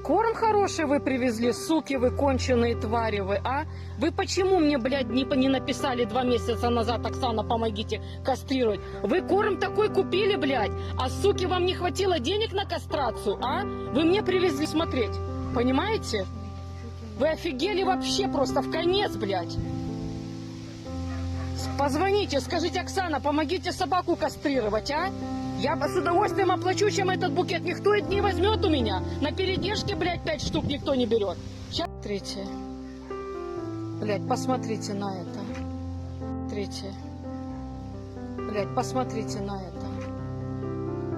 Корм хороший вы привезли, суки вы, конченые твари вы, а? Вы почему мне, блядь, не написали 2 месяца назад, Оксана, помогите кастрировать? Вы корм такой купили, блядь, а, суки, вам не хватило денег на кастрацию, а? Вы мне привезли смотреть, понимаете? Вы офигели вообще просто в конец, блядь. Позвоните, скажите, Оксана, помогите собаку кастрировать, а? Я с удовольствием оплачу, чем этот букет. Никто не возьмет у меня. На передержке, блядь, 5 штук никто не берет. Сейчас, смотрите. Блядь, посмотрите на это. Смотрите. Блядь, посмотрите на это.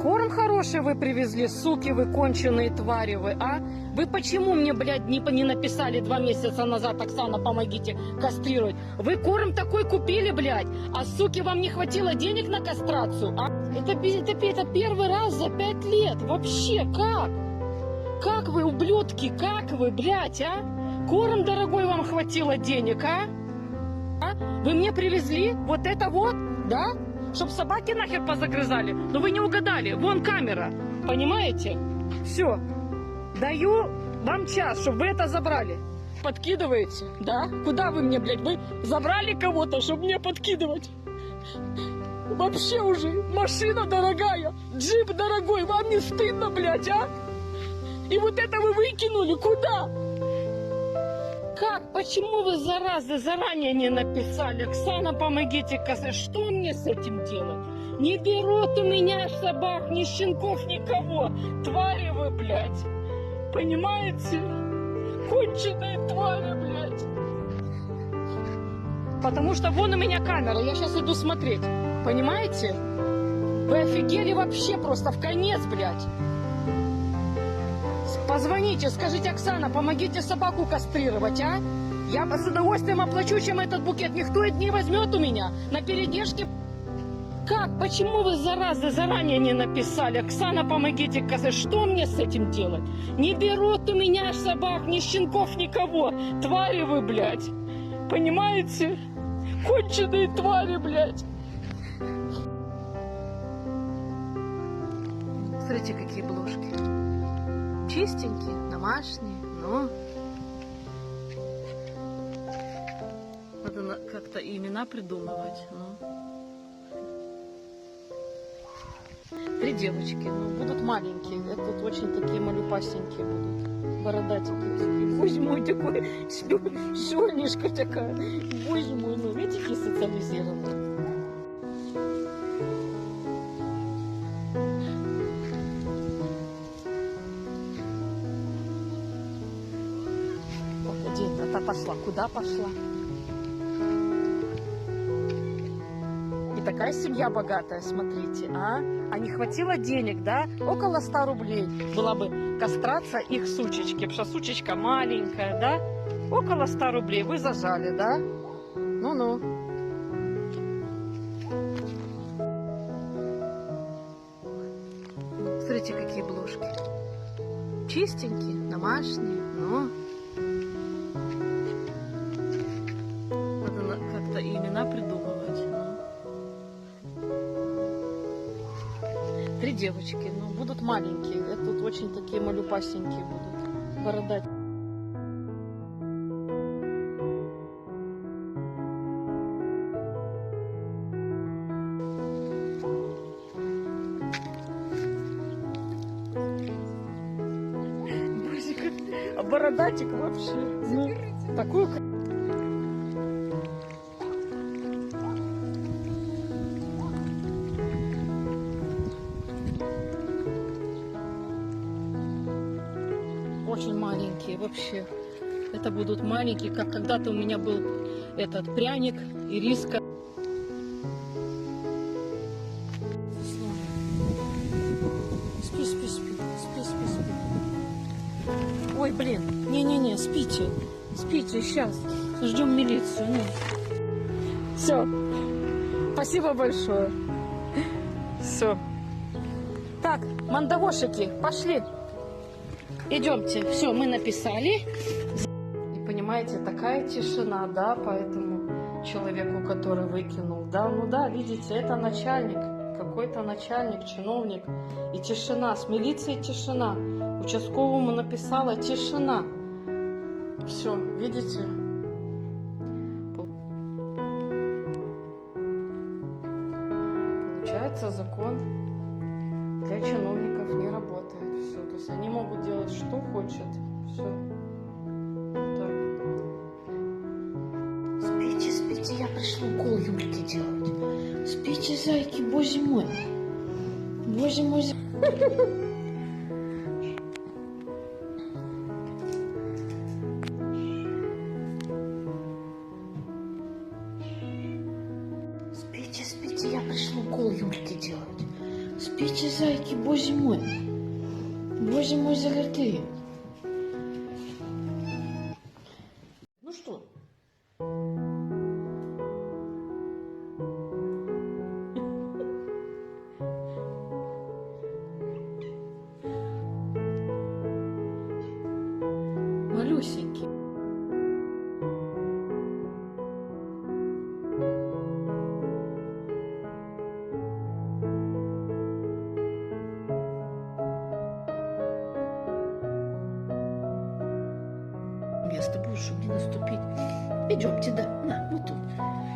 Корм хороший вы привезли, суки вы, конченые твари вы, а? Вы почему мне, блядь, не написали 2 месяца назад, Оксана, помогите кастрировать? Вы корм такой купили, блядь, а, суки, вам не хватило денег на кастрацию, а? Это первый раз за 5 лет. Вообще, как? Как вы, ублюдки, как вы, блядь, а? Корм дорогой вам хватило денег, а? Вы мне привезли вот это вот, да? Чтоб собаки нахер позагрызали. Но вы не угадали. Вон камера. Понимаете? Все. Даю вам час, чтобы вы это забрали. Подкидываете? Да? Куда вы мне, блядь? Вы забрали кого-то, чтобы мне подкидывать? Вообще уже. Машина дорогая. Джип дорогой. Вам не стыдно, блядь, а? И вот это вы выкинули. Куда? Как? Почему вы, заразы, заранее не написали? Оксана, помогите, что мне с этим делать? Не берут у меня собак, ни щенков, никого. Твари вы, блядь. Понимаете? Конченые твари, блядь. Потому что вон у меня камера, я сейчас иду смотреть. Понимаете? Вы офигели вообще просто в конец, блядь. Позвоните, скажите, Оксана, помогите собаку кастрировать, а? Я с удовольствием оплачу, чем этот букет. Никто не возьмет у меня. На передержке... Как? Почему вы, заразы, заранее не написали? Оксана, помогите кастрировать. Что мне с этим делать? Не берут у меня собак, ни щенков, никого. Твари вы, блядь. Понимаете? Конченые твари, блядь. Смотрите, какие бложки. Чистенькие, домашние, но надо как-то имена придумывать. Ну. 3 девочки, ну, будут маленькие, это тут очень такие малюпасенькие будут, бородатенькие. Боже мой, такой, шёлнишка такая, боже мой, ну, видите, какие социализированные. Пошла. Куда пошла? И такая семья богатая, смотрите, а? А не хватило денег, да? Около 100 рублей была бы кастрация их сучечки, потому что сучечка маленькая, да? Около 100 рублей вы зажали, да? Ну-ну. Смотрите, какие бложки. Чистенькие, домашние, но... Как-то имена придумывать. Ну. 3 девочки, ну, будут маленькие. Это тут очень такие малюпасенькие будут. Бородать. Боже, как... А бородатик вообще. Ну, такую... Очень маленькие вообще. Это будут маленькие, как когда-то у меня был этот пряник, ириска. Спи, спи, спи, спи, спи, спи. Ой, блин, не-не-не, спите, спите, сейчас, ждем милицию. Ну. Все, спасибо большое. Все. Так, мандавошики, пошли. Идемте, все, мы написали. И понимаете, такая тишина, да, по этому человеку, который выкинул, да, ну да, видите, это начальник, какой-то начальник, чиновник, и тишина, с милицией тишина. Участковому написала тишина. Все, видите? Получается, закон для чиновников не работает. Все, то есть они могут делать что хотят. Все. Так. Спите, спите, я пришла укол Юльке делать. Спите, зайки, боже мой. Боже мой. Спите, спите, я пришла укол Юльке делать. Спите, зайки, боже мой. Боже мой, золотые. Ну что? Малюсенький. Место будешь, чтобы не наступить. Идемте, да, на, вот тут.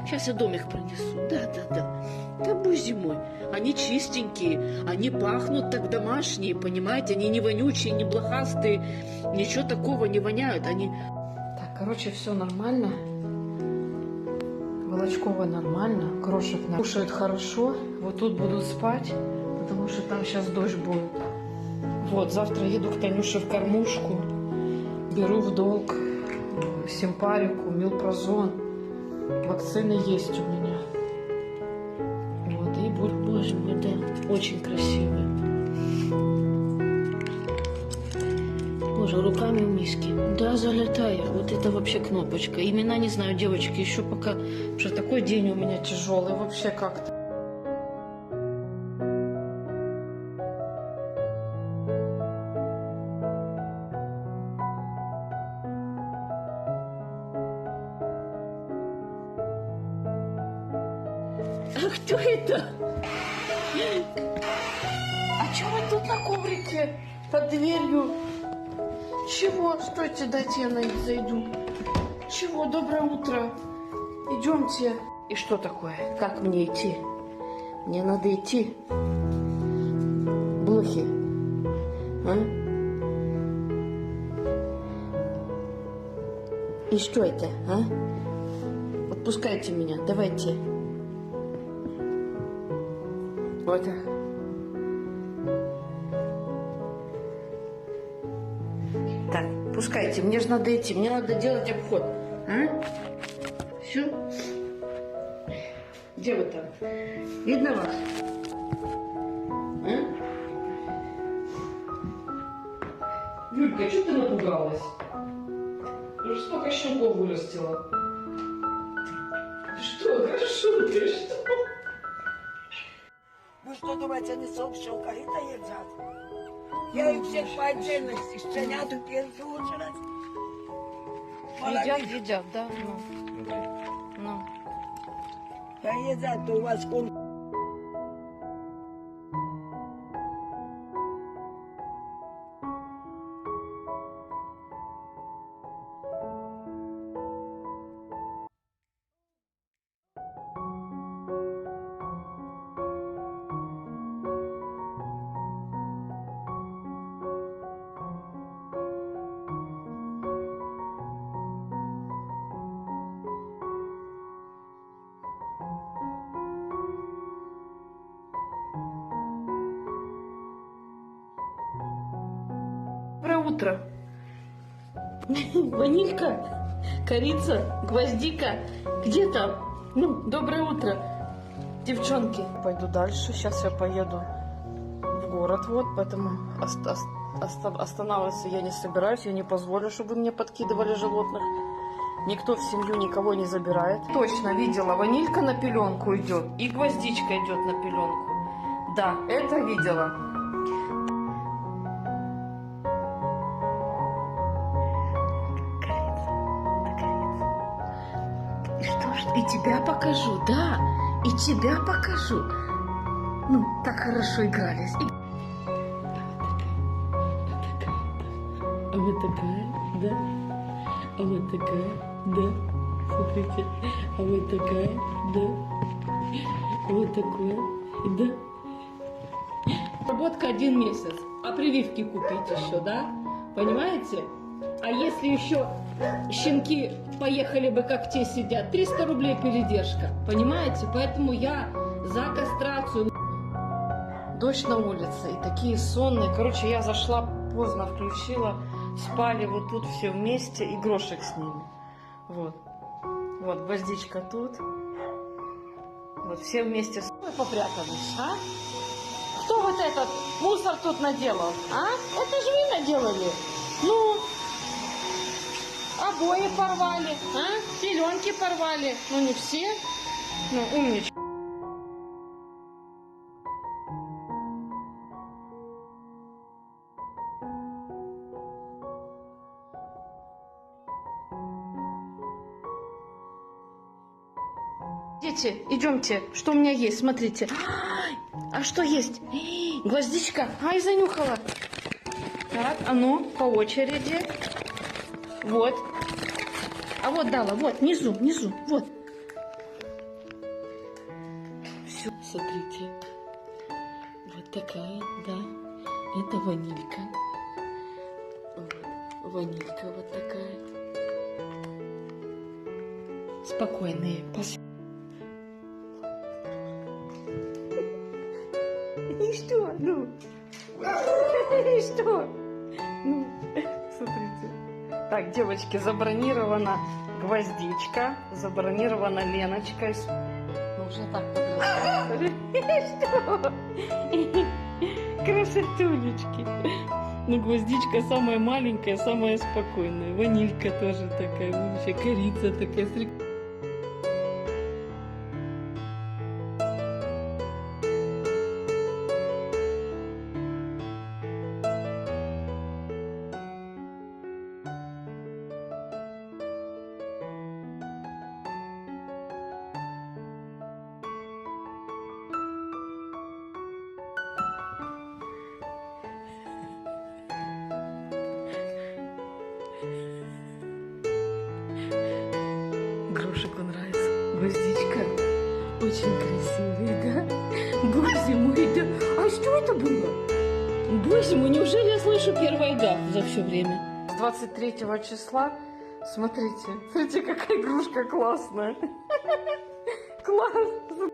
Сейчас я домик принесу. Да. Да, боже мой. Они чистенькие, они пахнут так домашние, понимаете? Они не вонючие, не блохастые, ничего такого не воняют. Они... Так, короче, все нормально. Волочкова нормально, крошек кушают хорошо. Вот тут будут спать, потому что там сейчас дождь будет. Вот, завтра еду к Танюше в кормушку. Беру в долг симпарику, милпрозон. Вакцины есть у меня. Вот, и будет, боже мой, да, очень красивый. Боже, руками в миске. Да, залетая. Вот это вообще кнопочка. Имена не знаю, девочки, еще пока, потому что такой день у меня тяжелый, вообще как-то. А кто это? А что вы тут на коврике под дверью? Чего? Стойте, дайте я зайду. Чего? Доброе утро. Идемте. И что такое? Как мне идти? Мне надо идти. Блохи. А? И что это, а? Отпускайте меня, давайте. Вот так. Так, пускайте, мне же надо идти, мне надо делать обход. А? Все? Где вы там? Видно вас? А? Юлька, что ты напугалась? Ты уже столько щеков вырастила. Что? Хорошо, ты что? Вы что думаете, они с общего корыта едят? Я их всех по отдельности, щенят в первую очередь. Едят, да? Ну. Да едят, то у вас он... Доброе утро. Ванилька, корица, гвоздика. Где там? Ну, доброе утро, девчонки. Пойду дальше. Сейчас я поеду в город, вот, поэтому останавливаться я не собираюсь. Я не позволю, чтобы мне подкидывали животных. Никто в семью никого не забирает. Точно видела, ванилька на пеленку идет и гвоздичка идет на пеленку. Да, это видела. И тебя покажу, да, и тебя покажу. Ну, так хорошо игрались. Вот такая. вот такая, да. А вот такая, да. Смотрите. А вот такая, да. Вот такое, да. Работка 1 месяц, а прививки купить еще, да? Понимаете? А если еще щенки поехали бы, как те сидят, 300 рублей передержка, понимаете? Поэтому я за кастрацию. Дождь на улице и такие сонные. Короче, я зашла поздно, включила, спали вот тут все вместе и грошек с ними. Вот. Вот, гвоздичка тут. Вот, все вместе с... Вы попрятались, а? Кто вот этот мусор тут наделал, а? Это же вы наделали. Ну, обои порвали, а? Пеленки порвали. Ну, не все. Ну, умничка. Дети, идемте. Что у меня есть? Смотрите. А что есть? Гвоздичка. Ай, занюхала. Так, а ну, по очереди. Вот. А вот дала, вот, внизу, внизу, вот. Все, смотрите. Вот такая, да. Это ванилька. Вот. Ванилька вот такая. Спокойные. И что? Ну? И что? Ну, смотрите. Так, девочки, забронирована гвоздичка, забронирована Леночка. Ну, уже так подработали. Что? Красотулечки. Ну, гвоздичка самая маленькая, самая спокойная. Ванилька тоже такая, вообще корица такая. Грошику нравится. Гвоздичка. Очень красивый, да? Боже мой, да. А что это было? Боже мой, неужели я слышу первый гав за все время? С 23 числа, смотрите, какая игрушка классная. Класс.